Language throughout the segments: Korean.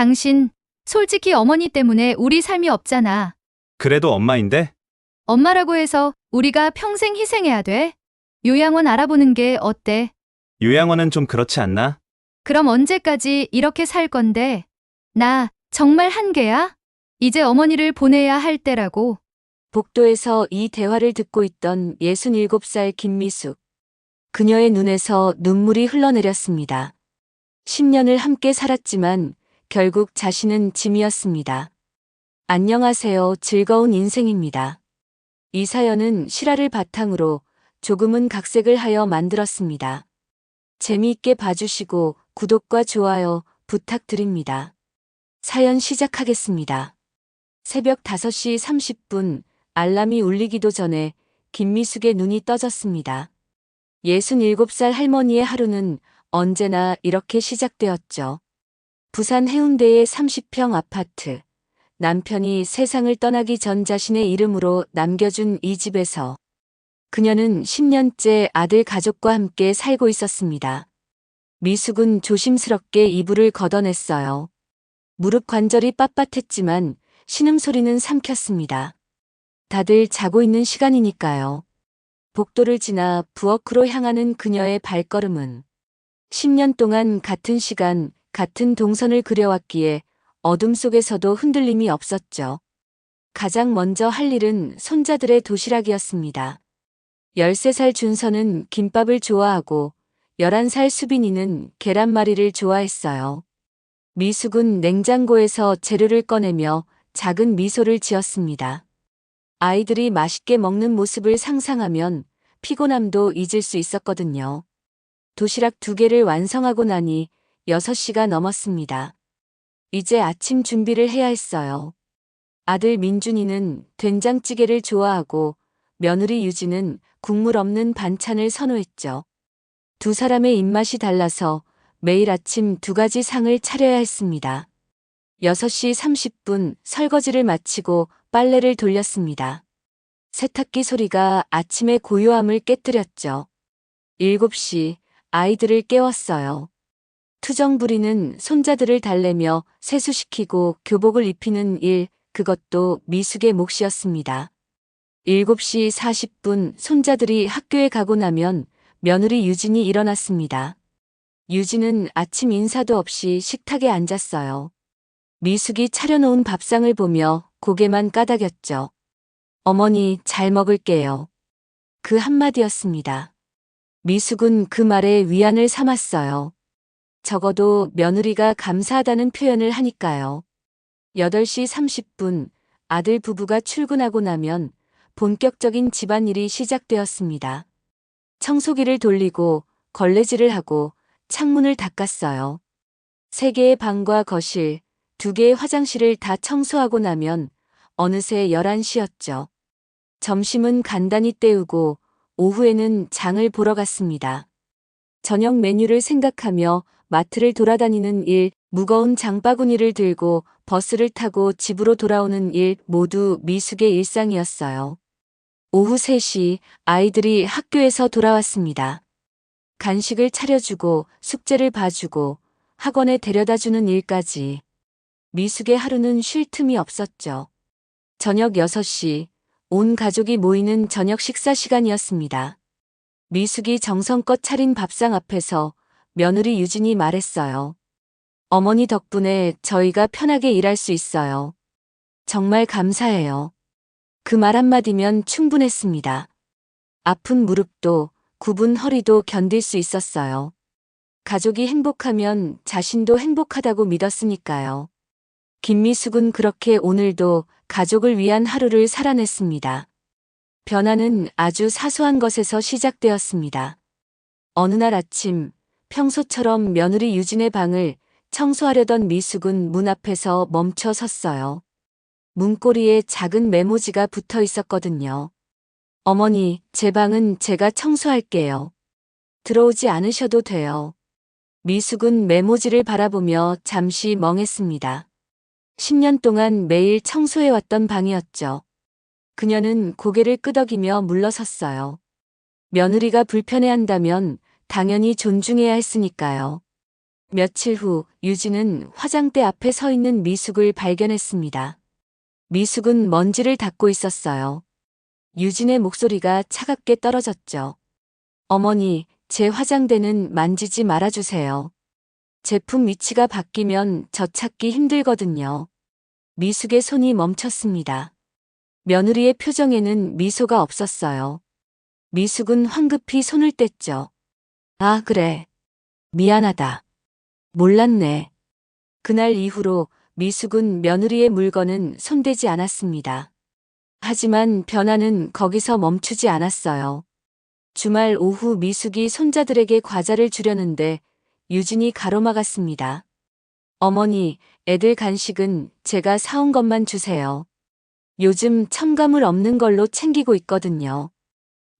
당신, 솔직히 어머니 때문에 우리 삶이 없잖아. 그래도 엄마인데? 엄마라고 해서 우리가 평생 희생해야 돼? 요양원 알아보는 게 어때? 요양원은 좀 그렇지 않나? 그럼 언제까지 이렇게 살 건데? 나 정말 한계야? 이제 어머니를 보내야 할 때라고. 복도에서 이 대화를 듣고 있던 67살 김미숙. 그녀의 눈에서 눈물이 흘러내렸습니다. 10년을 함께 살았지만 결국 자신은 짐이었습니다. 안녕하세요. 즐거운 인생입니다. 이 사연은 실화를 바탕으로 조금은 각색을 하여 만들었습니다. 재미있게 봐주시고 구독과 좋아요 부탁드립니다. 사연 시작하겠습니다. 새벽 5시 30분 알람이 울리기도 전에 김미숙의 눈이 떠졌습니다. 67살 할머니의 하루는 언제나 이렇게 시작되었죠. 부산 해운대의 30평 아파트. 남편이 세상을 떠나기 전 자신의 이름으로 남겨준 이 집에서 그녀는 10년째 아들 가족과 함께 살고 있었습니다. 미숙은 조심스럽게 이불을 걷어냈어요. 무릎 관절이 빳빳했지만 신음소리는 삼켰습니다. 다들 자고 있는 시간이니까요. 복도를 지나 부엌으로 향하는 그녀의 발걸음은 10년 동안 같은 시간, 같은 동선을 그려왔기에 어둠 속에서도 흔들림이 없었죠. 가장 먼저 할 일은 손자들의 도시락이었습니다. 13살 준서는 김밥을 좋아하고 11살 수빈이는 계란말이를 좋아했어요. 미숙은 냉장고에서 재료를 꺼내며 작은 미소를 지었습니다. 아이들이 맛있게 먹는 모습을 상상하면 피곤함도 잊을 수 있었거든요. 도시락 2개를 완성하고 나니 6시가 넘었습니다. 이제 아침 준비를 해야 했어요. 아들 민준이는 된장찌개를 좋아하고 며느리 유진은 국물 없는 반찬을 선호했죠. 두 사람의 입맛이 달라서 매일 아침 2가지 상을 차려야 했습니다. 6시 30분 설거지를 마치고 빨래를 돌렸습니다. 세탁기 소리가 아침의 고요함을 깨뜨렸죠. 7시 아이들을 깨웠어요. 투정 부리는 손자들을 달래며 세수시키고 교복을 입히는 일, 그것도 미숙의 몫이었습니다. 7시 40분 손자들이 학교에 가고 나면 며느리 유진이 일어났습니다. 유진은 아침 인사도 없이 식탁에 앉았어요. 미숙이 차려놓은 밥상을 보며 고개만 까닥였죠. 어머니, 잘 먹을게요. 그 한마디였습니다. 미숙은 그 말에 위안을 삼았어요. 적어도 며느리가 감사하다는 표현을 하니까요. 8시 30분 아들 부부가 출근하고 나면 본격적인 집안일이 시작되었습니다. 청소기를 돌리고 걸레질을 하고 창문을 닦았어요. 3개의 방과 거실, 2개의 화장실을 다 청소하고 나면 어느새 11시였죠. 점심은 간단히 때우고 오후에는 장을 보러 갔습니다. 저녁 메뉴를 생각하며 마트를 돌아다니는 일, 무거운 장바구니를 들고 버스를 타고 집으로 돌아오는 일 모두 미숙의 일상이었어요. 오후 3시 아이들이 학교에서 돌아왔습니다. 간식을 차려주고 숙제를 봐주고 학원에 데려다주는 일까지. 미숙의 하루는 쉴 틈이 없었죠. 저녁 6시 온 가족이 모이는 저녁 식사 시간이었습니다. 미숙이 정성껏 차린 밥상 앞에서 며느리 유진이 말했어요. 어머니 덕분에 저희가 편하게 일할 수 있어요. 정말 감사해요. 그 말 한마디면 충분했습니다. 아픈 무릎도 굽은 허리도 견딜 수 있었어요. 가족이 행복하면 자신도 행복하다고 믿었으니까요. 김미숙은 그렇게 오늘도 가족을 위한 하루를 살아냈습니다. 변화는 아주 사소한 것에서 시작되었습니다. 어느 날 아침 평소처럼 며느리 유진의 방을 청소하려던 미숙은 문 앞에서 멈춰 섰어요. 문고리에 작은 메모지가 붙어 있었거든요. 어머니, 제 방은 제가 청소할게요. 들어오지 않으셔도 돼요. 미숙은 메모지를 바라보며 잠시 멍했습니다. 10년 동안 매일 청소해왔던 방이었죠. 그녀는 고개를 끄덕이며 물러섰어요. 며느리가 불편해한다면 당연히 존중해야 했으니까요. 며칠 후 유진은 화장대 앞에 서 있는 미숙을 발견했습니다. 미숙은 먼지를 닦고 있었어요. 유진의 목소리가 차갑게 떨어졌죠. 어머니, 제 화장대는 만지지 말아주세요. 제품 위치가 바뀌면 저 찾기 힘들거든요. 미숙의 손이 멈췄습니다. 며느리의 표정에는 미소가 없었어요. 미숙은 황급히 손을 뗐죠. 아, 그래. 미안하다. 몰랐네. 그날 이후로 미숙은 며느리의 물건은 손대지 않았습니다. 하지만 변화는 거기서 멈추지 않았어요. 주말 오후 미숙이 손자들에게 과자를 주려는데 유진이 가로막았습니다. 어머니, 애들 간식은 제가 사온 것만 주세요. 요즘 첨가물 없는 걸로 챙기고 있거든요.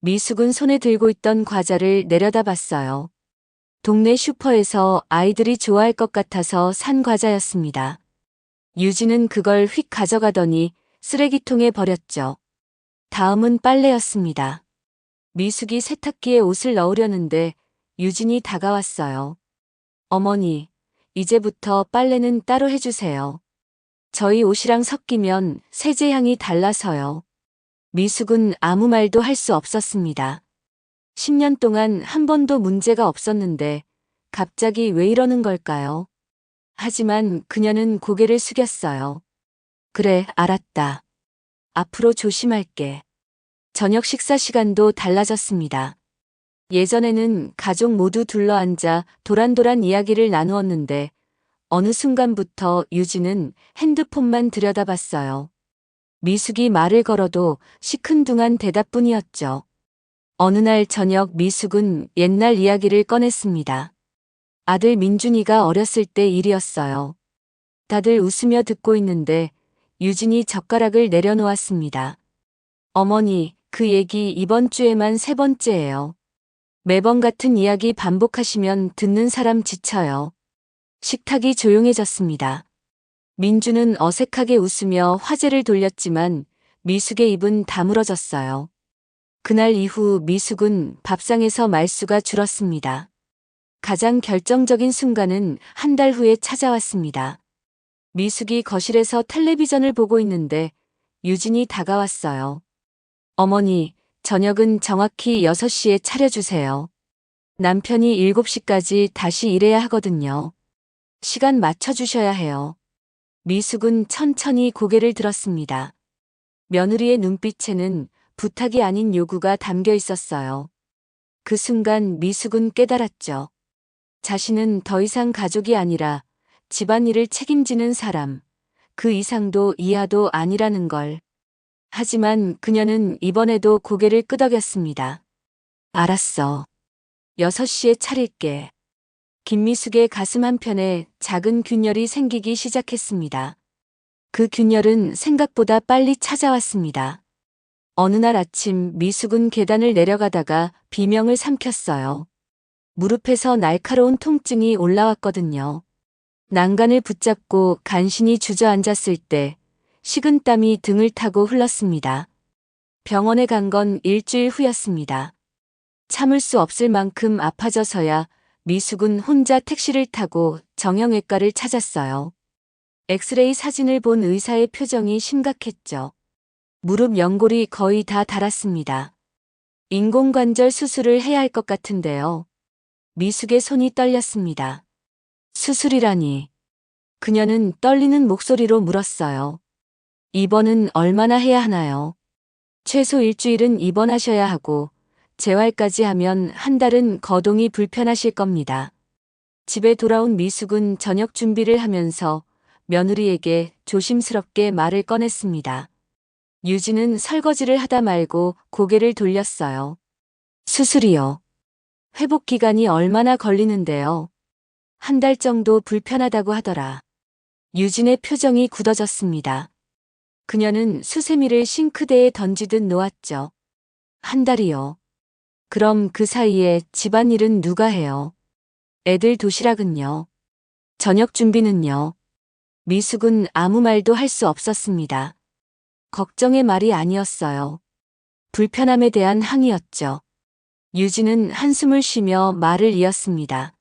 미숙은 손에 들고 있던 과자를 내려다봤어요. 동네 슈퍼에서 아이들이 좋아할 것 같아서 산 과자였습니다. 유진은 그걸 휙 가져가더니 쓰레기통에 버렸죠. 다음은 빨래였습니다. 미숙이 세탁기에 옷을 넣으려는데 유진이 다가왔어요. 어머니, 이제부터 빨래는 따로 해주세요. 저희 옷이랑 섞이면 세제향이 달라서요. 미숙은 아무 말도 할 수 없었습니다. 10년 동안 한 번도 문제가 없었는데 갑자기 왜 이러는 걸까요? 하지만 그녀는 고개를 숙였어요. 그래, 알았다. 앞으로 조심할게. 저녁 식사 시간도 달라졌습니다. 예전에는 가족 모두 둘러앉아 도란도란 이야기를 나누었는데 어느 순간부터 유진은 핸드폰만 들여다봤어요. 미숙이 말을 걸어도 시큰둥한 대답뿐이었죠. 어느 날 저녁 미숙은 옛날 이야기를 꺼냈습니다. 아들 민준이가 어렸을 때 일이었어요. 다들 웃으며 듣고 있는데 유진이 젓가락을 내려놓았습니다. 어머니, 그 얘기 이번 주에만 3번째예요. 매번 같은 이야기 반복하시면 듣는 사람 지쳐요. 식탁이 조용해졌습니다. 민주는 어색하게 웃으며 화제를 돌렸지만 미숙의 입은 다물어졌어요. 그날 이후 미숙은 밥상에서 말수가 줄었습니다. 가장 결정적인 순간은 한 달 후에 찾아왔습니다. 미숙이 거실에서 텔레비전을 보고 있는데 유진이 다가왔어요. 어머니, 저녁은 정확히 6시에 차려주세요. 남편이 7시까지 다시 일해야 하거든요. 시간 맞춰주셔야 해요. 미숙은 천천히 고개를 들었습니다. 며느리의 눈빛에는 부탁이 아닌 요구가 담겨 있었어요. 그 순간 미숙은 깨달았죠. 자신은 더 이상 가족이 아니라 집안일을 책임지는 사람, 그 이상도 이하도 아니라는 걸. 하지만 그녀는 이번에도 고개를 끄덕였습니다. 알았어. 6시에 차릴게. 김미숙의 가슴 한편에 작은 균열이 생기기 시작했습니다. 그 균열은 생각보다 빨리 찾아왔습니다. 어느 날 아침 미숙은 계단을 내려가다가 비명을 삼켰어요. 무릎에서 날카로운 통증이 올라왔거든요. 난간을 붙잡고 간신히 주저앉았을 때 식은땀이 등을 타고 흘렀습니다. 병원에 간 건 일주일 후였습니다. 참을 수 없을 만큼 아파져서야 미숙은 혼자 택시를 타고 정형외과를 찾았어요. 엑스레이 사진을 본 의사의 표정이 심각했죠. 무릎 연골이 거의 다 닳았습니다. 인공관절 수술을 해야 할 것 같은데요. 미숙의 손이 떨렸습니다. 수술이라니. 그녀는 떨리는 목소리로 물었어요. 입원은 얼마나 해야 하나요? 최소 일주일은 입원하셔야 하고 재활까지 하면 한 달은 거동이 불편하실 겁니다. 집에 돌아온 미숙은 저녁 준비를 하면서 며느리에게 조심스럽게 말을 꺼냈습니다. 유진은 설거지를 하다 말고 고개를 돌렸어요. 수술이요. 회복 기간이 얼마나 걸리는데요? 한 달 정도 불편하다고 하더라. 유진의 표정이 굳어졌습니다. 그녀는 수세미를 싱크대에 던지듯 놓았죠. 한 달이요. 그럼 그 사이에 집안일은 누가 해요? 애들 도시락은요? 저녁 준비는요? 미숙은 아무 말도 할 수 없었습니다. 걱정의 말이 아니었어요. 불편함에 대한 항의였죠. 유진은 한숨을 쉬며 말을 이었습니다.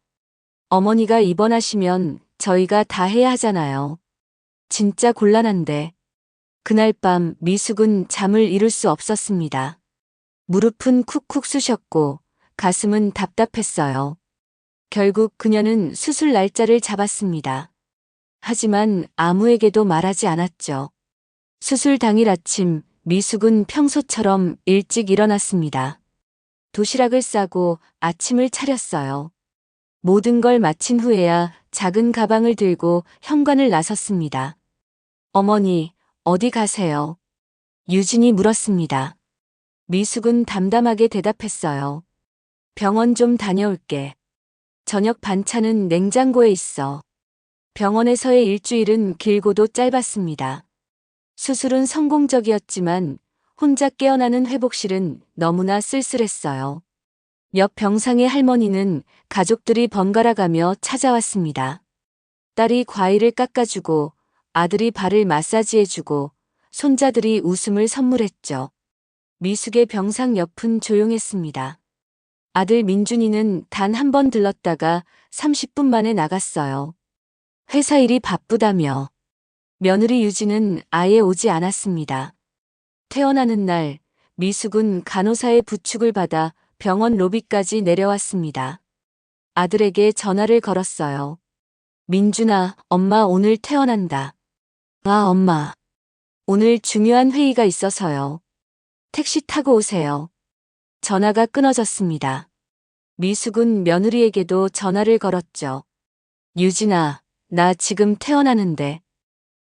어머니가 입원하시면 저희가 다 해야 하잖아요. 진짜 곤란한데. 그날 밤 미숙은 잠을 이룰 수 없었습니다. 무릎은 쿡쿡 쑤셨고 가슴은 답답했어요. 결국 그녀는 수술 날짜를 잡았습니다. 하지만 아무에게도 말하지 않았죠. 수술 당일 아침 미숙은 평소처럼 일찍 일어났습니다. 도시락을 싸고 아침을 차렸어요. 모든 걸 마친 후에야 작은 가방을 들고 현관을 나섰습니다. 어머니, 어디 가세요? 유진이 물었습니다. 미숙은 담담하게 대답했어요. 병원 좀 다녀올게. 저녁 반찬은 냉장고에 있어. 병원에서의 일주일은 길고도 짧았습니다. 수술은 성공적이었지만 혼자 깨어나는 회복실은 너무나 쓸쓸했어요. 옆 병상의 할머니는 가족들이 번갈아 가며 찾아왔습니다. 딸이 과일을 깎아주고 아들이 발을 마사지해주고 손자들이 웃음을 선물했죠. 미숙의 병상 옆은 조용했습니다. 아들 민준이는 단 한 번 들렀다가 30분 만에 나갔어요. 회사 일이 바쁘다며. 며느리 유진은 아예 오지 않았습니다. 퇴원하는 날 미숙은 간호사의 부축을 받아 병원 로비까지 내려왔습니다. 아들에게 전화를 걸었어요. 민준아, 엄마 오늘 퇴원한다. 아, 엄마. 오늘 중요한 회의가 있어서요. 택시 타고 오세요. 전화가 끊어졌습니다. 미숙은 며느리에게도 전화를 걸었죠. 유진아, 나 지금 퇴원하는데.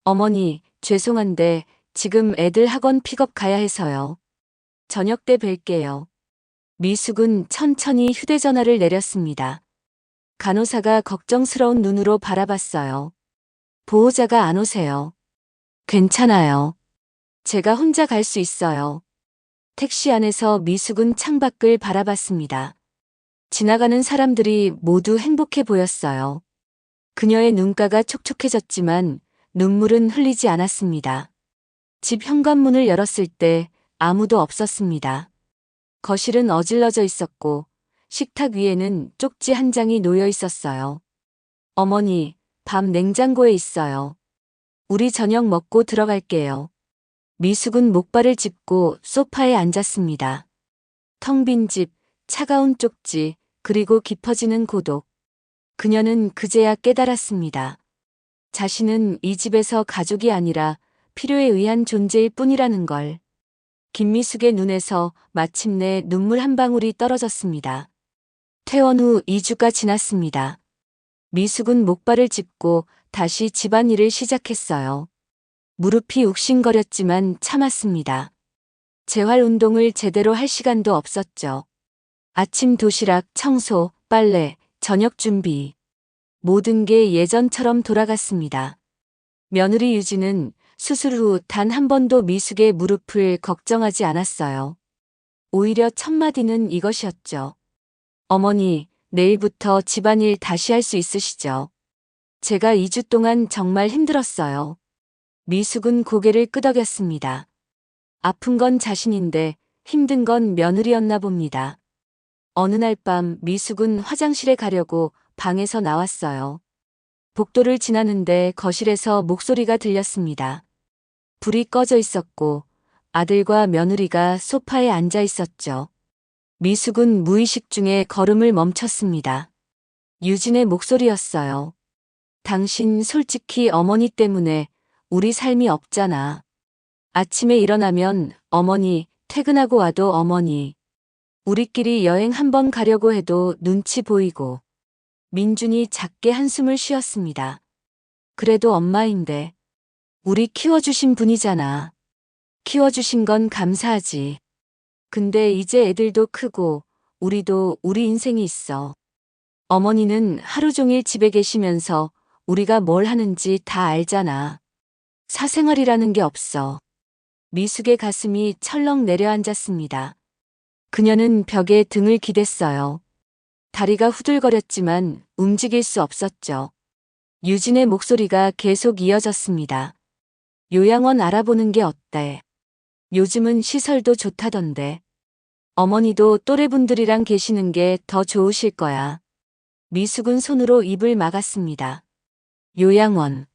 어머니, 죄송한데 지금 애들 학원 픽업 가야 해서요. 저녁 때 뵐게요. 미숙은 천천히 휴대전화를 내렸습니다. 간호사가 걱정스러운 눈으로 바라봤어요. 보호자가 안 오세요. 괜찮아요. 제가 혼자 갈 수 있어요. 택시 안에서 미숙은 창밖을 바라봤습니다. 지나가는 사람들이 모두 행복해 보였어요. 그녀의 눈가가 촉촉해졌지만 눈물은 흘리지 않았습니다. 집 현관문을 열었을 때 아무도 없었습니다. 거실은 어질러져 있었고 식탁 위에는 쪽지 한 장이 놓여 있었어요. 어머니, 밥 냉장고에 있어요. 우리 저녁 먹고 들어갈게요. 미숙은 목발을 짚고 소파에 앉았습니다. 텅 빈 집, 차가운 쪽지, 그리고 깊어지는 고독. 그녀는 그제야 깨달았습니다. 자신은 이 집에서 가족이 아니라 필요에 의한 존재일 뿐이라는 걸. 김미숙의 눈에서 마침내 눈물 한 방울이 떨어졌습니다. 퇴원 후 2주가 지났습니다. 미숙은 목발을 짚고 다시 집안일을 시작했어요. 무릎이 욱신거렸지만 참았습니다. 재활 운동을 제대로 할 시간도 없었죠. 아침 도시락, 청소, 빨래, 저녁 준비. 모든 게 예전처럼 돌아갔습니다. 며느리 유진은 수술 후 단 한 번도 미숙의 무릎을 걱정하지 않았어요. 오히려 첫마디는 이것이었죠. 어머니, 내일부터 집안일 다시 할 수 있으시죠? 제가 2주 동안 정말 힘들었어요. 미숙은 고개를 끄덕였습니다. 아픈 건 자신인데 힘든 건 며느리였나 봅니다. 어느 날 밤 미숙은 화장실에 가려고 방에서 나왔어요. 복도를 지나는데 거실에서 목소리가 들렸습니다. 불이 꺼져 있었고 아들과 며느리가 소파에 앉아 있었죠. 미숙은 무의식 중에 걸음을 멈췄습니다. 유진의 목소리였어요. 당신 솔직히 어머니 때문에 우리 삶이 없잖아. 아침에 일어나면 어머니, 퇴근하고 와도 어머니. 우리끼리 여행 한번 가려고 해도 눈치 보이고. 민준이 작게 한숨을 쉬었습니다. 그래도 엄마인데. 우리 키워주신 분이잖아. 키워주신 건 감사하지. 근데 이제 애들도 크고 우리도 우리 인생이 있어. 어머니는 하루 종일 집에 계시면서 우리가 뭘 하는지 다 알잖아. 사생활이라는 게 없어. 미숙의 가슴이 철렁 내려앉았습니다. 그녀는 벽에 등을 기댔어요. 다리가 후들거렸지만 움직일 수 없었죠. 유진의 목소리가 계속 이어졌습니다. 요양원 알아보는 게 어때? 요즘은 시설도 좋다던데. 어머니도 또래분들이랑 계시는 게 더 좋으실 거야. 미숙은 손으로 입을 막았습니다. 요양원.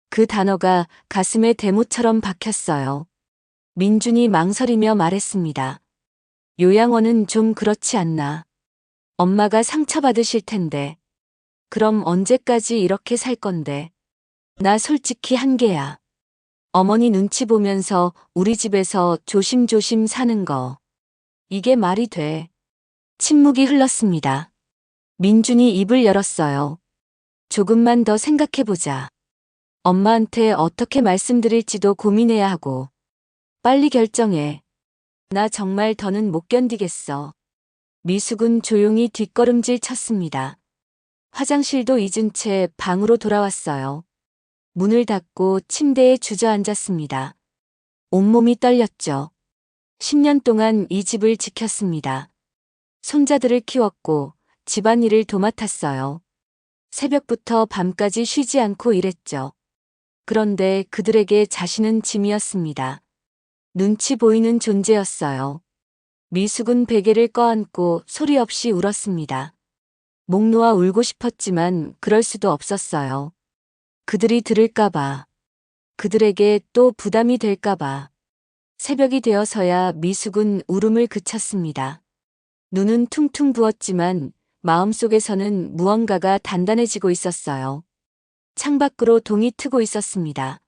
그 단어가 가슴에 대못처럼 박혔어요. 민준이 망설이며 말했습니다. 요양원은 좀 그렇지 않나. 엄마가 상처받으실 텐데. 그럼 언제까지 이렇게 살 건데. 나 솔직히 한계야. 어머니 눈치 보면서 우리 집에서 조심조심 사는 거. 이게 말이 돼. 침묵이 흘렀습니다. 민준이 입을 열었어요. 조금만 더 생각해보자. 엄마한테 어떻게 말씀드릴지도 고민해야 하고. 빨리 결정해. 나 정말 더는 못 견디겠어. 미숙은 조용히 뒷걸음질 쳤습니다. 화장실도 잊은 채 방으로 돌아왔어요. 문을 닫고 침대에 주저앉았습니다. 온몸이 떨렸죠. 10년 동안 이 집을 지켰습니다. 손자들을 키웠고 집안일을 도맡았어요. 새벽부터 밤까지 쉬지 않고 일했죠. 그런데 그들에게 자신은 짐이었습니다. 눈치 보이는 존재였어요. 미숙은 베개를 껴안고 소리 없이 울었습니다. 목 놓아 울고 싶었지만 그럴 수도 없었어요. 그들이 들을까봐. 그들에게 또 부담이 될까봐. 새벽이 되어서야 미숙은 울음을 그쳤습니다. 눈은 퉁퉁 부었지만 마음속에서는 무언가가 단단해지고 있었어요. 창밖으로 동이 트고 있었습니다.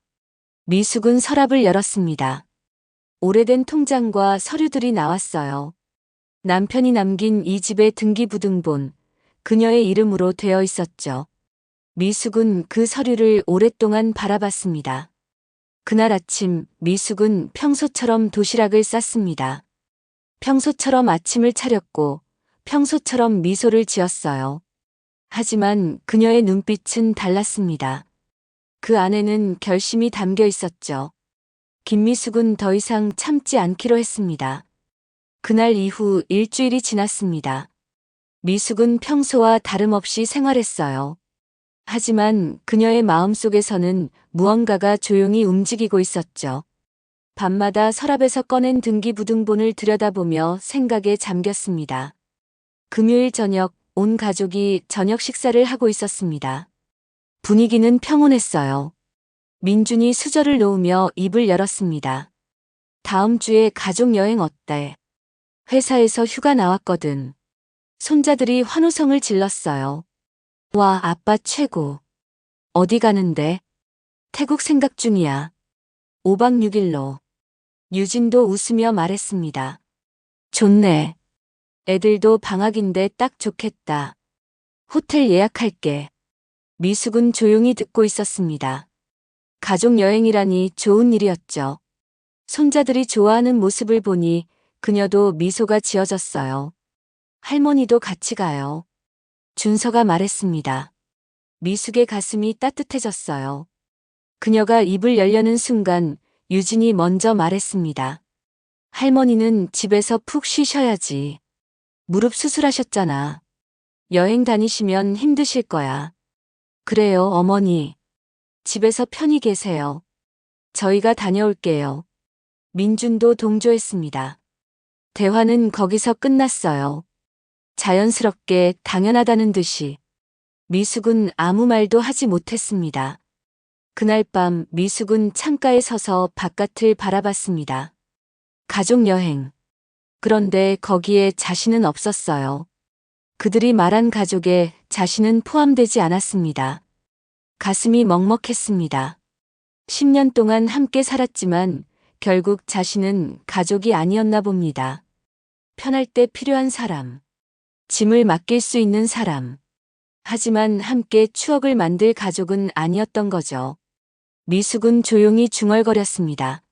미숙은 서랍을 열었습니다. 오래된 통장과 서류들이 나왔어요. 남편이 남긴 이 집의 등기부등본, 그녀의 이름으로 되어 있었죠. 미숙은 그 서류를 오랫동안 바라봤습니다. 그날 아침 미숙은 평소처럼 도시락을 쌌습니다. 평소처럼 아침을 차렸고 평소처럼 미소를 지었어요. 하지만 그녀의 눈빛은 달랐습니다. 그 안에는 결심이 담겨 있었죠. 김미숙은 더 이상 참지 않기로 했습니다. 그날 이후 일주일이 지났습니다. 미숙은 평소와 다름없이 생활했어요. 하지만 그녀의 마음속에서는 무언가가 조용히 움직이고 있었죠. 밤마다 서랍에서 꺼낸 등기부등본을 들여다보며 생각에 잠겼습니다. 금요일 저녁 온 가족이 저녁 식사를 하고 있었습니다. 분위기는 평온했어요. 민준이 수저를 놓으며 입을 열었습니다. 다음 주에 가족 여행 어때? 회사에서 휴가 나왔거든. 손자들이 환호성을 질렀어요. 와, 아빠 최고. 어디 가는데? 태국 생각 중이야. 5박 6일로. 유진도 웃으며 말했습니다. 좋네. 애들도 방학인데 딱 좋겠다. 호텔 예약할게. 미숙은 조용히 듣고 있었습니다. 가족 여행이라니 좋은 일이었죠. 손자들이 좋아하는 모습을 보니 그녀도 미소가 지어졌어요. 할머니도 같이 가요. 준서가 말했습니다. 미숙의 가슴이 따뜻해졌어요. 그녀가 입을 열려는 순간 유진이 먼저 말했습니다. 할머니는 집에서 푹 쉬셔야지. 무릎 수술하셨잖아. 여행 다니시면 힘드실 거야. 그래요, 어머니. 집에서 편히 계세요. 저희가 다녀올게요. 민준도 동조했습니다. 대화는 거기서 끝났어요. 자연스럽게 당연하다는 듯이. 미숙은 아무 말도 하지 못했습니다. 그날 밤 미숙은 창가에 서서 바깥을 바라봤습니다. 가족 여행. 그런데 거기에 자신은 없었어요. 그들이 말한 가족에 자신은 포함되지 않았습니다. 가슴이 먹먹했습니다. 10년 동안 함께 살았지만 결국 자신은 가족이 아니었나 봅니다. 편할 때 필요한 사람. 짐을 맡길 수 있는 사람. 하지만 함께 추억을 만들 가족은 아니었던 거죠. 미숙은 조용히 중얼거렸습니다.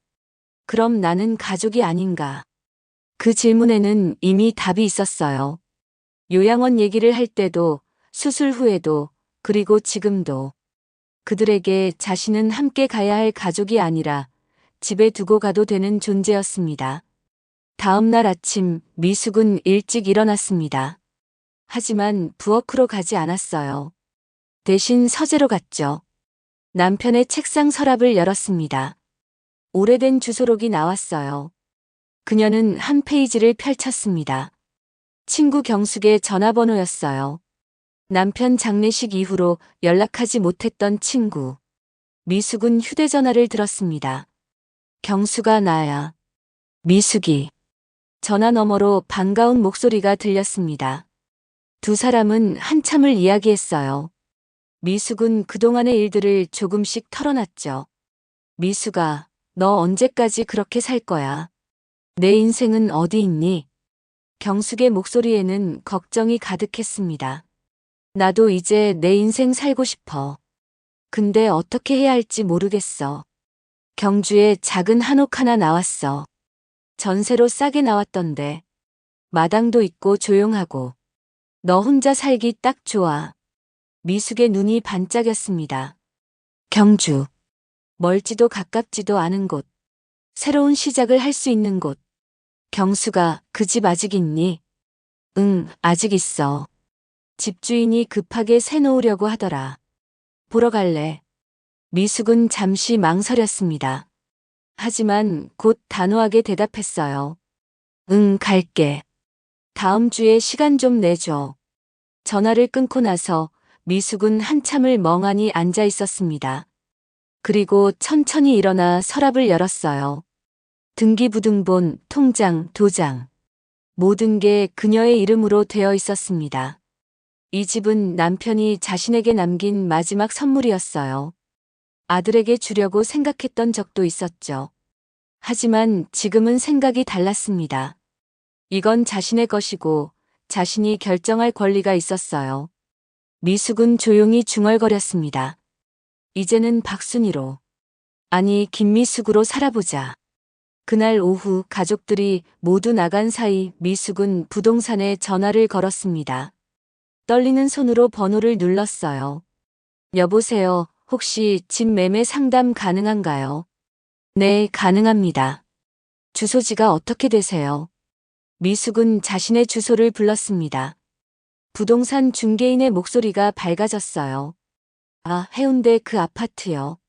그럼 나는 가족이 아닌가? 그 질문에는 이미 답이 있었어요. 요양원 얘기를 할 때도, 수술 후에도, 그리고 지금도. 그들에게 자신은 함께 가야 할 가족이 아니라 집에 두고 가도 되는 존재였습니다. 다음 날 아침 미숙은 일찍 일어났습니다. 하지만 부엌으로 가지 않았어요. 대신 서재로 갔죠. 남편의 책상 서랍을 열었습니다. 오래된 주소록이 나왔어요. 그녀는 한 페이지를 펼쳤습니다. 친구 경숙의 전화번호였어요. 남편 장례식 이후로 연락하지 못했던 친구. 미숙은 휴대전화를 들었습니다. 경수가 나야. 미숙이. 전화 너머로 반가운 목소리가 들렸습니다. 두 사람은 한참을 이야기했어요. 미숙은 그동안의 일들을 조금씩 털어놨죠. 미숙아, 너 언제까지 그렇게 살 거야? 내 인생은 어디 있니? 경숙의 목소리에는 걱정이 가득했습니다. 나도 이제 내 인생 살고 싶어. 근데 어떻게 해야 할지 모르겠어. 경주에 작은 한옥 하나 나왔어. 전세로 싸게 나왔던데. 마당도 있고 조용하고. 너 혼자 살기 딱 좋아. 미숙의 눈이 반짝였습니다. 경주. 멀지도 가깝지도 않은 곳. 새로운 시작을 할 수 있는 곳. 경수가 그 집 아직 있니? 응, 아직 있어. 집주인이 급하게 새놓으려고 하더라. 보러 갈래. 미숙은 잠시 망설였습니다. 하지만 곧 단호하게 대답했어요. 응, 갈게. 다음 주에 시간 좀 내줘. 전화를 끊고 나서 미숙은 한참을 멍하니 앉아 있었습니다. 그리고 천천히 일어나 서랍을 열었어요. 등기부등본, 통장, 도장. 모든 게 그녀의 이름으로 되어 있었습니다. 이 집은 남편이 자신에게 남긴 마지막 선물이었어요. 아들에게 주려고 생각했던 적도 있었죠. 하지만 지금은 생각이 달랐습니다. 이건 자신의 것이고 자신이 결정할 권리가 있었어요. 미숙은 조용히 중얼거렸습니다. 이제는 박순이로, 아니 김미숙으로 살아보자. 그날 오후 가족들이 모두 나간 사이 미숙은 부동산에 전화를 걸었습니다. 떨리는 손으로 번호를 눌렀어요. 여보세요, 혹시 집 매매 상담 가능한가요? 네, 가능합니다. 주소지가 어떻게 되세요? 미숙은 자신의 주소를 불렀습니다. 부동산 중개인의 목소리가 밝아졌어요. 아, 해운대 그 아파트요.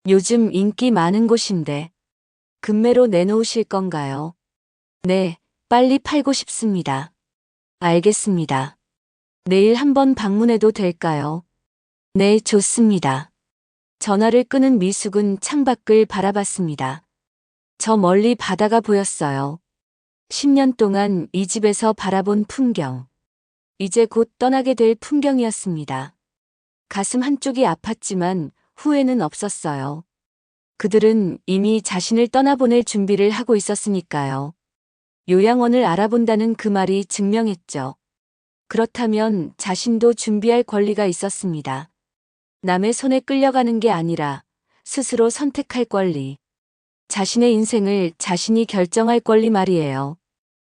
요즘 인기 많은 곳인데. 급매로 내놓으실 건가요? 네, 빨리 팔고 싶습니다. 알겠습니다. 내일 한번 방문해도 될까요? 네, 좋습니다. 전화를 끊은 미숙은 창밖을 바라봤습니다. 저 멀리 바다가 보였어요. 10년 동안 이 집에서 바라본 풍경. 이제 곧 떠나게 될 풍경이었습니다. 가슴 한쪽이 아팠지만 후회는 없었어요. 그들은 이미 자신을 떠나보낼 준비를 하고 있었으니까요. 요양원을 알아본다는 그 말이 증명했죠. 그렇다면 자신도 준비할 권리가 있었습니다. 남의 손에 끌려가는 게 아니라 스스로 선택할 권리. 자신의 인생을 자신이 결정할 권리 말이에요.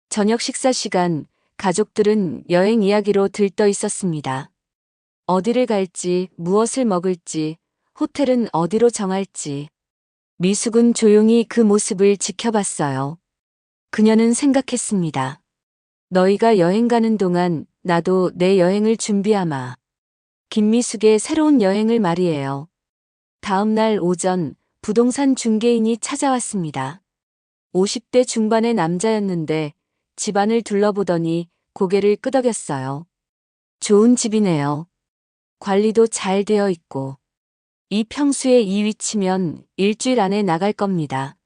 저녁 식사 시간, 가족들은 여행 이야기로 들떠 있었습니다. 어디를 갈지, 무엇을 먹을지, 호텔은 어디로 정할지. 미숙은 조용히 그 모습을 지켜봤어요. 그녀는 생각했습니다. 너희가 여행 가는 동안 나도 내 여행을 준비하마. 김미숙의 새로운 여행을 말이에요. 다음 날 오전 부동산 중개인이 찾아왔습니다. 50대 중반의 남자였는데 집안을 둘러보더니 고개를 끄덕였어요. 좋은 집이네요. 관리도 잘 되어 있고. 이 평수에 이 위치면 일주일 안에 나갈 겁니다.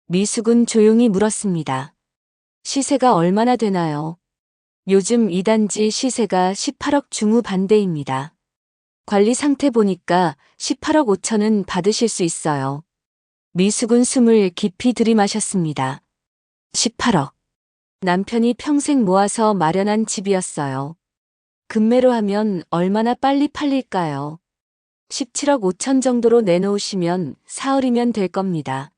미숙은 조용히 물었습니다. 시세가 얼마나 되나요? 요즘 이 단지 시세가 18억 중후반대입니다. 관리 상태 보니까 18억 5천은 받으실 수 있어요. 미숙은 숨을 깊이 들이마셨습니다. 18억. 남편이 평생 모아서 마련한 집이었어요. 금매로 하면 얼마나 빨리 팔릴까요? 17억 5천 정도로 내놓으시면 사흘이면 될 겁니다.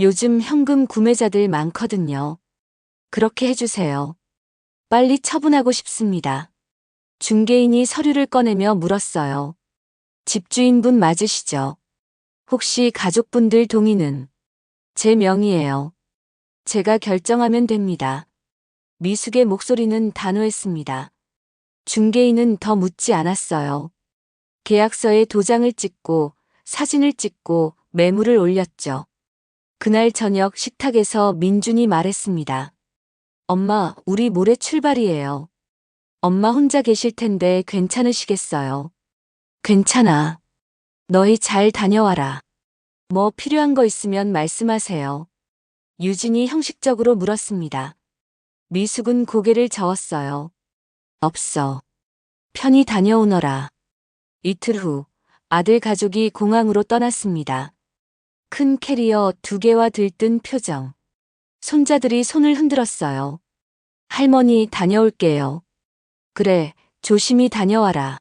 요즘 현금 구매자들 많거든요. 그렇게 해주세요. 빨리 처분하고 싶습니다. 중개인이 서류를 꺼내며 물었어요. 집주인분 맞으시죠? 혹시 가족분들 동의는? 제 명의예요. 제가 결정하면 됩니다. 미숙의 목소리는 단호했습니다. 중개인은 더 묻지 않았어요. 계약서에 도장을 찍고 사진을 찍고 매물을 올렸죠. 그날 저녁 식탁에서 민준이 말했습니다. 엄마, 우리 모레 출발이에요. 엄마 혼자 계실 텐데 괜찮으시겠어요? 괜찮아. 너희 잘 다녀와라. 뭐 필요한 거 있으면 말씀하세요. 유진이 형식적으로 물었습니다. 미숙은 고개를 저었어요. 없어. 편히 다녀오너라. 이틀 후 아들 가족이 공항으로 떠났습니다. 큰 캐리어 2개와 들뜬 표정. 손자들이 손을 흔들었어요. 할머니 다녀올게요. 그래, 조심히 다녀와라.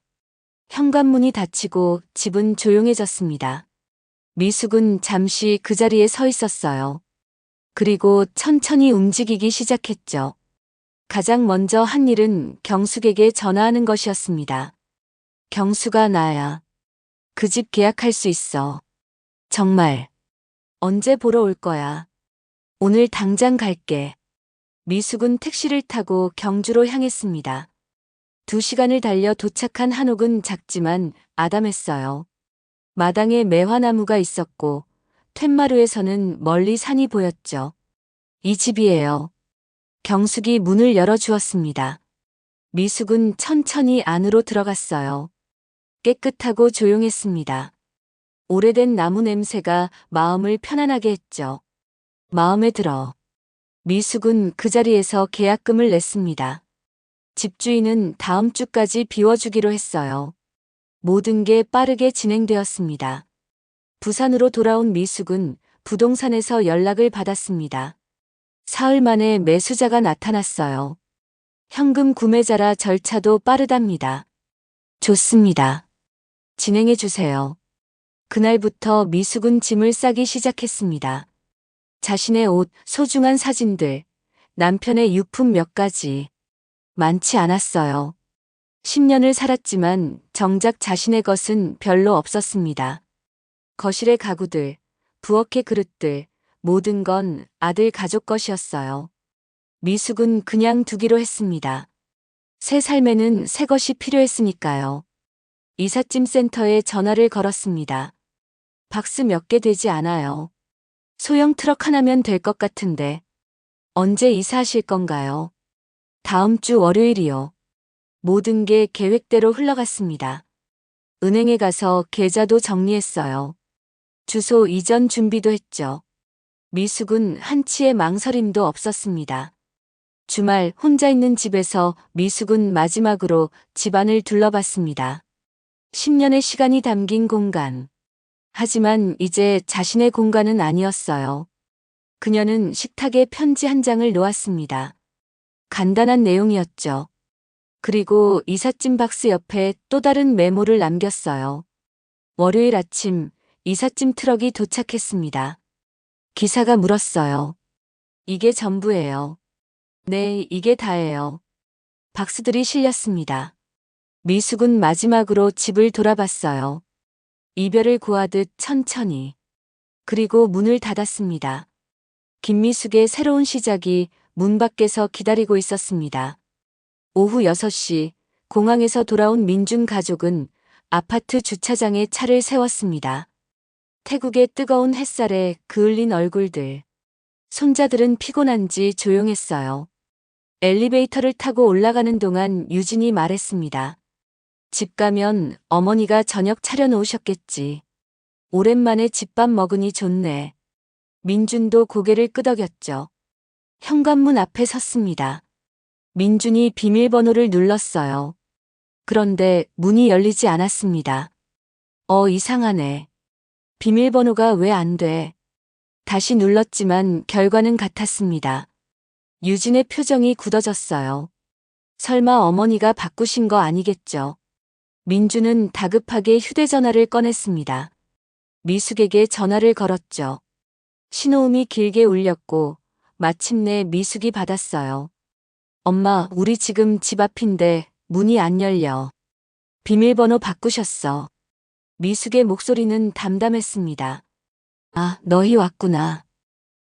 현관문이 닫히고 집은 조용해졌습니다. 미숙은 잠시 그 자리에 서 있었어요. 그리고 천천히 움직이기 시작했죠. 가장 먼저 한 일은 경숙에게 전화하는 것이었습니다. 경수가 나야. 그 집 계약할 수 있어. 정말. 언제 보러 올 거야? 오늘 당장 갈게. 미숙은 택시를 타고 경주로 향했습니다. 2시간을 달려 도착한 한옥은 작지만 아담했어요. 마당에 매화나무가 있었고 툇마루에서는 멀리 산이 보였죠. 이 집이에요. 경숙이 문을 열어주었습니다. 미숙은 천천히 안으로 들어갔어요. 깨끗하고 조용했습니다. 오래된 나무 냄새가 마음을 편안하게 했죠. 마음에 들어. 미숙은 그 자리에서 계약금을 냈습니다. 집주인은 다음 주까지 비워주기로 했어요. 모든 게 빠르게 진행되었습니다. 부산으로 돌아온 미숙은 부동산에서 연락을 받았습니다. 사흘 만에 매수자가 나타났어요. 현금 구매자라 절차도 빠르답니다. 좋습니다. 진행해 주세요. 그날부터 미숙은 짐을 싸기 시작했습니다. 자신의 옷, 소중한 사진들, 남편의 유품 몇 가지. 많지 않았어요. 10년을 살았지만 정작 자신의 것은 별로 없었습니다. 거실의 가구들, 부엌의 그릇들, 모든 건 아들 가족 것이었어요. 미숙은 그냥 두기로 했습니다. 새 삶에는 새 것이 필요했으니까요. 이삿짐 센터에 전화를 걸었습니다. 박스 몇 개 되지 않아요. 소형 트럭 하나면 될 것 같은데. 언제 이사하실 건가요? 다음 주 월요일이요. 모든 게 계획대로 흘러갔습니다. 은행에 가서 계좌도 정리했어요. 주소 이전 준비도 했죠. 미숙은 한치의 망설임도 없었습니다. 주말 혼자 있는 집에서 미숙은 마지막으로 집안을 둘러봤습니다. 10년의 시간이 담긴 공간. 하지만 이제 자신의 공간은 아니었어요. 그녀는 식탁에 편지 한 장을 놓았습니다. 간단한 내용이었죠. 그리고 이삿짐 박스 옆에 또 다른 메모를 남겼어요. 월요일 아침 이삿짐 트럭이 도착했습니다. 기사가 물었어요. 이게 전부예요. 네, 이게 다예요. 박스들이 실렸습니다. 미숙은 마지막으로 집을 돌아봤어요. 이별을 구하듯 천천히. 그리고 문을 닫았습니다. 김미숙의 새로운 시작이 문 밖에서 기다리고 있었습니다. 오후 6시 공항에서 돌아온 민준 가족은 아파트 주차장에 차를 세웠습니다. 태국의 뜨거운 햇살에 그을린 얼굴들. 손자들은 피곤한지 조용했어요. 엘리베이터를 타고 올라가는 동안 유진이 말했습니다. 집 가면 어머니가 저녁 차려놓으셨겠지. 오랜만에 집밥 먹으니 좋네. 민준도 고개를 끄덕였죠. 현관문 앞에 섰습니다. 민준이 비밀번호를 눌렀어요. 그런데 문이 열리지 않았습니다. 이상하네. 비밀번호가 왜 안 돼? 다시 눌렀지만 결과는 같았습니다. 유진의 표정이 굳어졌어요. 설마 어머니가 바꾸신 거 아니겠죠? 민준은 다급하게 휴대전화를 꺼냈습니다. 미숙에게 전화를 걸었죠. 신호음이 길게 울렸고 마침내 미숙이 받았어요. 엄마, 우리 지금 집 앞인데 문이 안 열려. 비밀번호 바꾸셨어. 미숙의 목소리는 담담했습니다. 아, 너희 왔구나.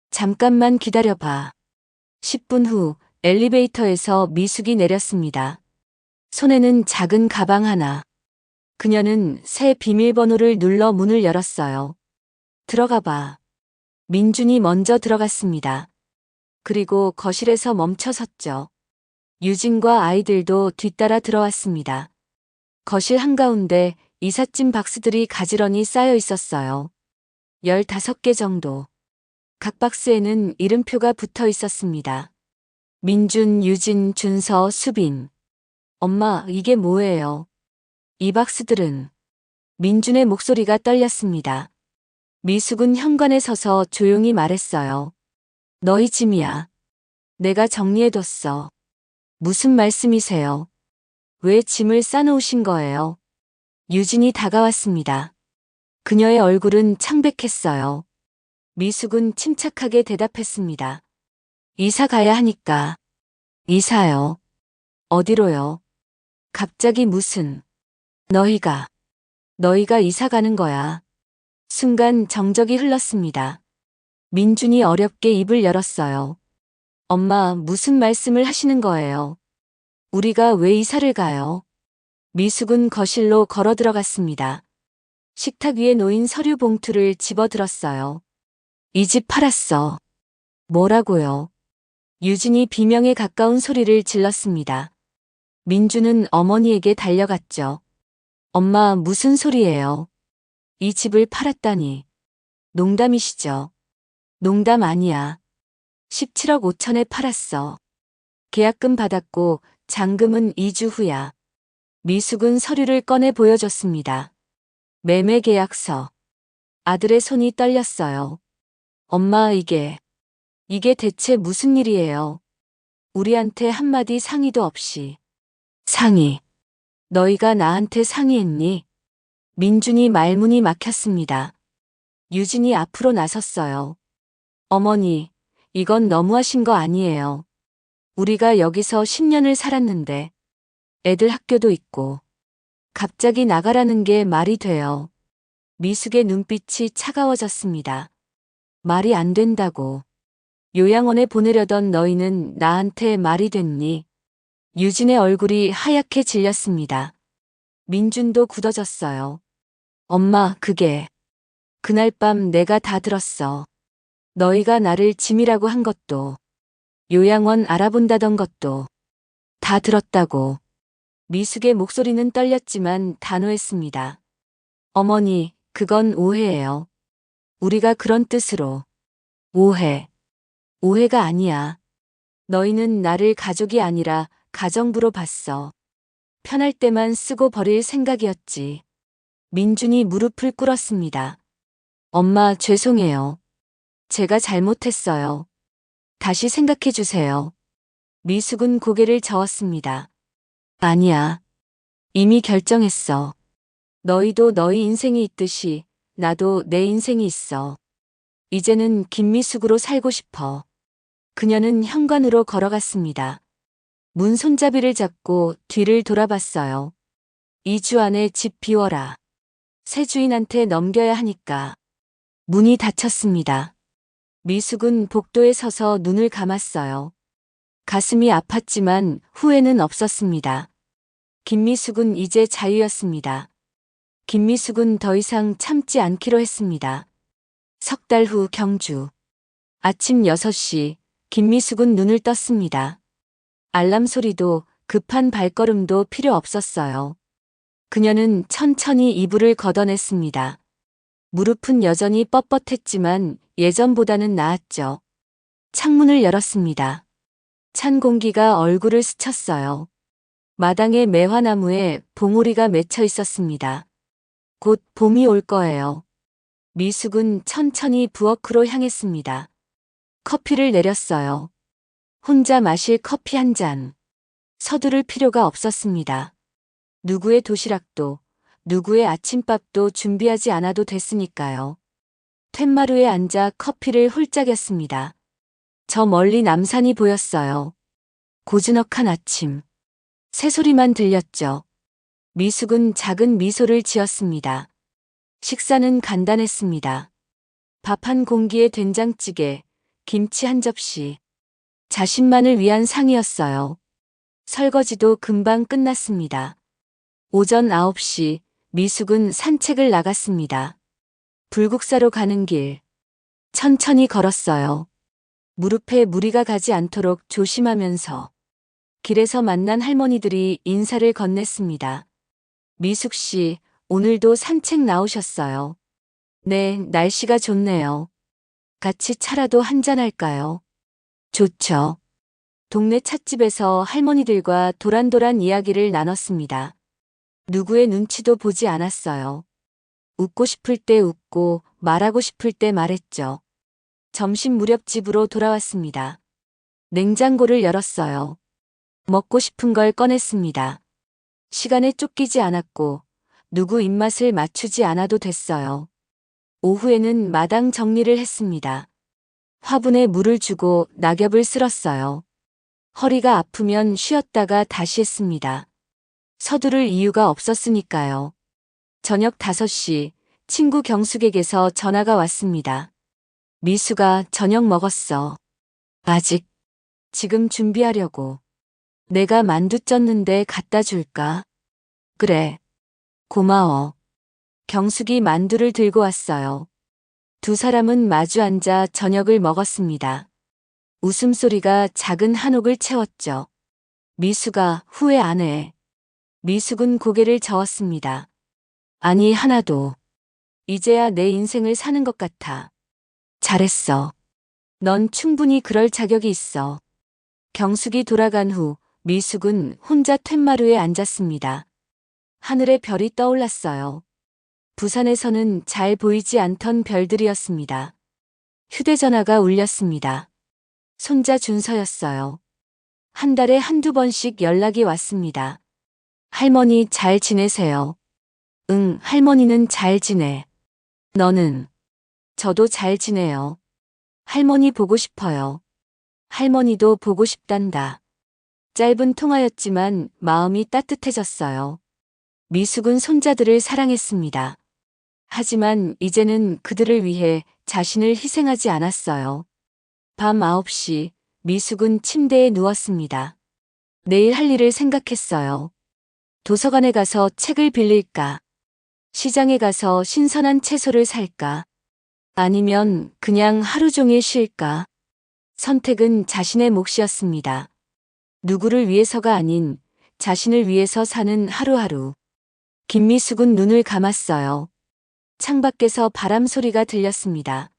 잠깐만 기다려봐. 10분 후 엘리베이터에서 미숙이 내렸습니다. 손에는 작은 가방 하나. 그녀는 새 비밀번호를 눌러 문을 열었어요. 들어가 봐. 민준이 먼저 들어갔습니다. 그리고 거실에서 멈춰 섰죠. 유진과 아이들도 뒤따라 들어왔습니다. 거실 한가운데 이삿짐 박스들이 가지런히 쌓여 있었어요. 15개 정도. 각 박스에는 이름표가 붙어 있었습니다. 민준, 유진, 준서, 수빈. 엄마, 이게 뭐예요? 이 박스들은. 민준의 목소리가 떨렸습니다. 미숙은 현관에 서서 조용히 말했어요. 너희 짐이야. 내가 정리해뒀어. 무슨 말씀이세요? 왜 짐을 싸놓으신 거예요? 유진이 다가왔습니다. 그녀의 얼굴은 창백했어요. 미숙은 침착하게 대답했습니다. 이사 가야 하니까. 이사요. 어디로요? 갑자기 무슨. 너희가 이사 가는 거야. 순간 정적이 흘렀습니다. 민준이 어렵게 입을 열었어요. 엄마, 무슨 말씀을 하시는 거예요? 우리가 왜 이사를 가요? 미숙은 거실로 걸어 들어갔습니다. 식탁 위에 놓인 서류 봉투를 집어들었어요. 이 집 팔았어. 뭐라고요? 유진이 비명에 가까운 소리를 질렀습니다. 민주는 어머니에게 달려갔죠. 엄마, 무슨 소리예요? 이 집을 팔았다니. 농담이시죠? 농담 아니야. 17억 5천에 팔았어. 계약금 받았고 잔금은 2주 후야. 미숙은 서류를 꺼내 보여줬습니다. 매매 계약서. 아들의 손이 떨렸어요. 엄마, 이게 대체 무슨 일이에요? 우리한테 한마디 상의도 없이. 상의. 너희가 나한테 상의했니? 민준이 말문이 막혔습니다. 유진이 앞으로 나섰어요. 어머니, 이건 너무하신 거 아니에요. 우리가 여기서 10년을 살았는데 애들 학교도 있고 갑자기 나가라는 게 말이 돼요. 미숙의 눈빛이 차가워졌습니다. 말이 안 된다고. 요양원에 보내려던 너희는 나한테 말이 됐니? 유진의 얼굴이 하얗게 질렸습니다. 민준도 굳어졌어요. 엄마, 그날 밤 내가 다 들었어. 너희가 나를 짐이라고 한 것도, 요양원 알아본다던 것도 다 들었다고. 미숙의 목소리는 떨렸지만 단호했습니다. 어머니, 그건 오해예요. 우리가 그런 뜻으로. 오해가 아니야. 너희는 나를 가족이 아니라 가정부로 봤어. 편할 때만 쓰고 버릴 생각이었지. 민준이 무릎을 꿇었습니다. 엄마, 죄송해요. 제가 잘못했어요. 다시 생각해 주세요. 미숙은 고개를 저었습니다. 아니야. 이미 결정했어. 너희도 너희 인생이 있듯이 나도 내 인생이 있어. 이제는 김미숙으로 살고 싶어. 그녀는 현관으로 걸어갔습니다. 문 손잡이를 잡고 뒤를 돌아봤어요. 2주 안에 집 비워라. 새 주인한테 넘겨야 하니까. 문이 닫혔습니다. 미숙은 복도에 서서 눈을 감았어요. 가슴이 아팠지만 후회는 없었습니다. 김미숙은 이제 자유였습니다. 김미숙은 더 이상 참지 않기로 했습니다. 석 달 후 경주. 아침 6시, 김미숙은 눈을 떴습니다. 알람 소리도 급한 발걸음도 필요 없었어요. 그녀는 천천히 이불을 걷어냈습니다. 무릎은 여전히 뻣뻣했지만 예전보다는 나았죠. 창문을 열었습니다. 찬 공기가 얼굴을 스쳤어요. 마당의 매화나무에 봉오리가 맺혀 있었습니다. 곧 봄이 올 거예요. 미숙은 천천히 부엌으로 향했습니다. 커피를 내렸어요. 혼자 마실 커피 한 잔. 서두를 필요가 없었습니다. 누구의 도시락도, 누구의 아침밥도 준비하지 않아도 됐으니까요. 툇마루에 앉아 커피를 홀짝였습니다. 저 멀리 남산이 보였어요. 고즈넉한 아침. 새소리만 들렸죠. 미숙은 작은 미소를 지었습니다. 식사는 간단했습니다. 밥 한 공기에 된장찌개, 김치 한 접시. 자신만을 위한 상이었어요. 설거지도 금방 끝났습니다. 오전 9시, 미숙은 산책을 나갔습니다. 불국사로 가는 길. 천천히 걸었어요. 무릎에 무리가 가지 않도록 조심하면서. 길에서 만난 할머니들이 인사를 건넸습니다. 미숙 씨, 오늘도 산책 나오셨어요. 네, 날씨가 좋네요. 같이 차라도 한잔할까요? 좋죠. 동네 찻집에서 할머니들과 도란도란 이야기를 나눴습니다. 누구의 눈치도 보지 않았어요. 웃고 싶을 때 웃고 말하고 싶을 때 말했죠. 점심 무렵 집으로 돌아왔습니다. 냉장고를 열었어요. 먹고 싶은 걸 꺼냈습니다. 시간에 쫓기지 않았고 누구 입맛을 맞추지 않아도 됐어요. 오후에는 마당 정리를 했습니다. 화분에 물을 주고 낙엽을 쓸었어요. 허리가 아프면 쉬었다가 다시 했습니다. 서두를 이유가 없었으니까요. 저녁 5시 친구 경숙에게서 전화가 왔습니다. 미수가 저녁 먹었어. 아직. 지금 준비하려고. 내가 만두 쪘는데 갖다 줄까? 그래. 고마워. 경숙이 만두를 들고 왔어요. 두 사람은 마주 앉아 저녁을 먹었습니다. 웃음소리가 작은 한옥을 채웠죠. 미수가 후회 안 해. 미숙은 고개를 저었습니다. 아니, 하나도. 이제야 내 인생을 사는 것 같아. 잘했어. 넌 충분히 그럴 자격이 있어. 경숙이 돌아간 후 미숙은 혼자 툇마루에 앉았습니다. 하늘에 별이 떠올랐어요. 부산에서는 잘 보이지 않던 별들이었습니다. 휴대전화가 울렸습니다. 손자 준서였어요. 한 달에 한두 번씩 연락이 왔습니다. 할머니 잘 지내세요? 응, 할머니는 잘 지내. 너는? 저도 잘 지내요. 할머니 보고 싶어요. 할머니도 보고 싶단다. 짧은 통화였지만 마음이 따뜻해졌어요. 미숙은 손자들을 사랑했습니다. 하지만 이제는 그들을 위해 자신을 희생하지 않았어요. 밤 9시 미숙은 침대에 누웠습니다. 내일 할 일을 생각했어요. 도서관에 가서 책을 빌릴까? 시장에 가서 신선한 채소를 살까? 아니면 그냥 하루 종일 쉴까? 선택은 자신의 몫이었습니다. 누구를 위해서가 아닌 자신을 위해서 사는 하루하루. 김미숙은 눈을 감았어요. 창밖에서 바람 소리가 들렸습니다.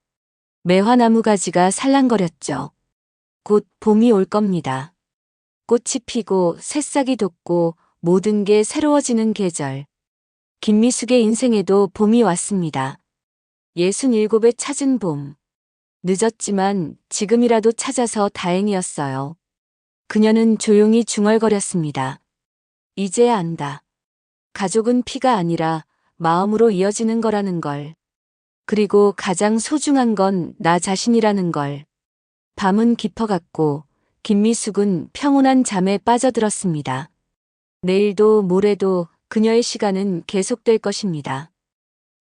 매화나무 가지가 살랑거렸죠. 곧 봄이 올 겁니다. 꽃이 피고 새싹이 돋고 모든 게 새로워지는 계절. 김미숙의 인생에도 봄이 왔습니다. 67에 찾은 봄. 늦었지만 지금이라도 찾아서 다행이었어요. 그녀는 조용히 중얼거렸습니다. 이제야 안다. 가족은 피가 아니라 마음으로 이어지는 거라는 걸. 그리고 가장 소중한 건 나 자신이라는 걸. 밤은 깊어갔고 김미숙은 평온한 잠에 빠져들었습니다. 내일도 모레도 그녀의 시간은 계속될 것입니다.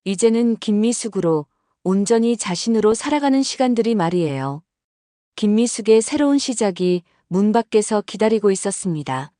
이제는 김미숙으로 온전히 자신으로 살아가는 시간들이 말이에요. 김미숙의 새로운 시작이 문 밖에서 기다리고 있었습니다.